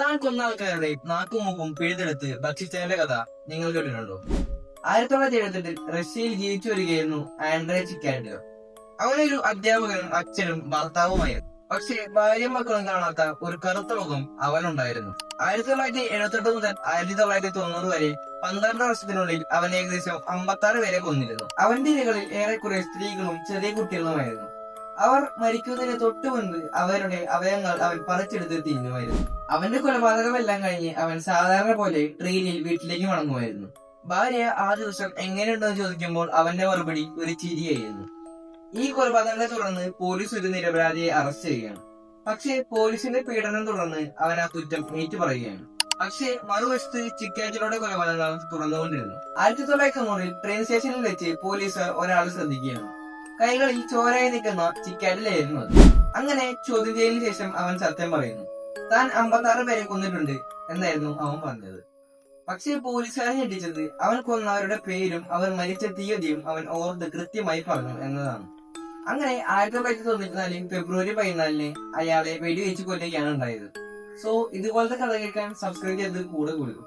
താൻ കൊന്ന ആൾക്കാരുടെ നാക്കുമുഖം പിഴുതെടുത്ത് ഭക്ഷിച്ചതിന്റെ കഥ നിങ്ങൾ കേട്ടിട്ടുണ്ടോ? 1978 റഷ്യയിൽ ജീവിച്ചു വരികയായിരുന്നു ആൻഡ്രേ ചിക്കാഡിലോ. അവനൊരു അധ്യാപകനും അച്ഛനും ഭർത്താവുമായിരുന്നു. പക്ഷേ ഭാര്യയും മക്കളും കാണാത്ത ഒരു കറുത്ത മുഖം അവനുണ്ടായിരുന്നു. 1978 മുതൽ 1990 വരെ 12 വർഷത്തിനുള്ളിൽ അവൻ ഏകദേശം 56 പേരെ കൊന്നിരുന്നു. അവന്റെ ഇരകളിൽ ഏറെക്കുറെ സ്ത്രീകളും ചെറിയ കുട്ടികളുമായിരുന്നു. അവർ മരിക്കുന്നതിന് തൊട്ടു മുൻപ് അവരുടെ അവയവങ്ങൾ അവൻ പറിച്ചെടുത്ത് തിന്നുമായിരുന്നു. അവന്റെ കൊലപാതകമെല്ലാം കഴിഞ്ഞ് അവൻ സാധാരണ പോലെ ട്രെയിനിൽ വീട്ടിലേക്ക് മടങ്ങുമായിരുന്നു. ഭാര്യ ആ ദിവസം എങ്ങനെയുണ്ടെന്ന് ചോദിക്കുമ്പോൾ അവന്റെ മറുപടി ഒരു ചിരിയായിരുന്നു. ഈ കൊലപാതകത്തെ തുടർന്ന് പോലീസ് ഒരു നിരപരാധിയെ അറസ്റ്റ് ചെയ്യുകയാണ്. പക്ഷേ പോലീസിന്റെ പീഡനം തുടർന്ന് അവൻ ആ കുറ്റം ഏറ്റുപറയുകയാണ്. പക്ഷേ മറുവശത്ത് ചിക്കാഡിലോയുടെ കൊലപാതകങ്ങൾ തുടർന്നുകൊണ്ടിരുന്നു. 1990 ട്രെയിൻ സ്റ്റേഷനിൽ വെച്ച് പോലീസ് ഒരാളെ ശ്രദ്ധിക്കുകയാണ്. കൈകളിൽ ചോരയായി നിൽക്കുന്ന ചിക്കാഡിലായിരുന്നു അത്. അങ്ങനെ ചോദ്യം ചെയ്യലിന് ശേഷം അവൻ സത്യം പറയുന്നു. താൻ 56 പേരെ കൊന്നിട്ടുണ്ട് എന്നായിരുന്നു അവൻ പറഞ്ഞത്. പക്ഷേ പോലീസുകാരെ ഞെട്ടിച്ചത് അവൻ കൊന്നവരുടെ പേരും അവർ മരിച്ച തീയതിയും അവൻ ഓർത്ത് കൃത്യമായി പറഞ്ഞു എന്നതാണ്. അങ്ങനെ 1994 ഫെബ്രുവരി 14 അയാളെ വെടിവെച്ച് കൊല്ലുകയാണ് ഉണ്ടായത്. സോ ഇതുപോലത്തെ കഥ കേൾക്കാൻ സബ്സ്ക്രൈബ് ചെയ്ത് കൂടെ കൊടുക്കും.